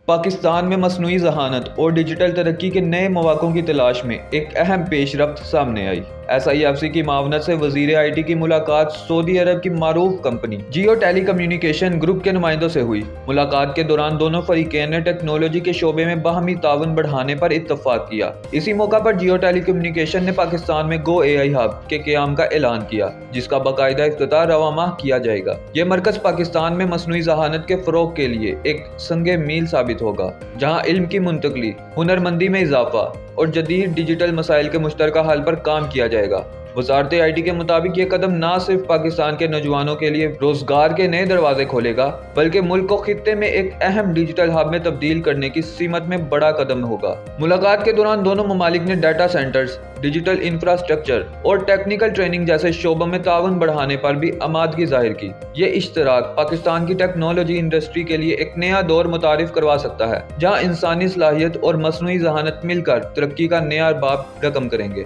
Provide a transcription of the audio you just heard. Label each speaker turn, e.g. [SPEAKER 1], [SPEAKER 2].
[SPEAKER 1] پاکستان میں مصنوعی ذہانت اور ڈیجیٹل ترقی کے نئے مواقع کی تلاش میں ایک اہم پیش رفت سامنے آئی۔ SIFC کی معاونت سے وزیر IT کی ملاقات سعودی عرب کی معروف کمپنی جیو ٹیلی کمیونیکیشن گروپ کے نمائندوں سے ہوئی۔ ملاقات کے دوران دونوں فریقین نے ٹیکنالوجی کے شعبے میں باہمی تعاون بڑھانے پر اتفاق کیا۔ اسی موقع پر جیو ٹیلی کمیونیکیشن نے پاکستان میں گو AI ہب کے قیام کا اعلان کیا، جس کا باقاعدہ افتتاح رواں ماہ کیا جائے گا۔ یہ مرکز پاکستان میں مصنوعی ذہانت کے فروغ کے لیے ایک سنگ میل ثابت ہوگا، جہاں علم کی منتقلی، ہنرمندی میں اضافہ اور جدید ڈیجیٹل مسائل کے مشترکہ حل پر کام کیا جائے گا۔ وزارت IT کے مطابق یہ قدم نہ صرف پاکستان کے نوجوانوں کے لیے روزگار کے نئے دروازے کھولے گا، بلکہ ملک کو خطے میں ایک اہم ڈیجیٹل ہب میں تبدیل کرنے کی سمت میں بڑا قدم ہوگا۔ ملاقات کے دوران دونوں ممالک نے ڈیٹا سینٹرز، ڈیجیٹل انفراسٹرکچر اور ٹیکنیکل ٹریننگ جیسے شعبوں میں تعاون بڑھانے پر بھی آمادگی ظاہر کی۔ یہ اشتراک پاکستان کی ٹیکنالوجی انڈسٹری کے لیے ایک نیا دور متعارف کروا سکتا ہے، جہاں انسانی صلاحیت اور مصنوعی ذہانت مل کر ترقی کا نیا باب رقم کریں گے۔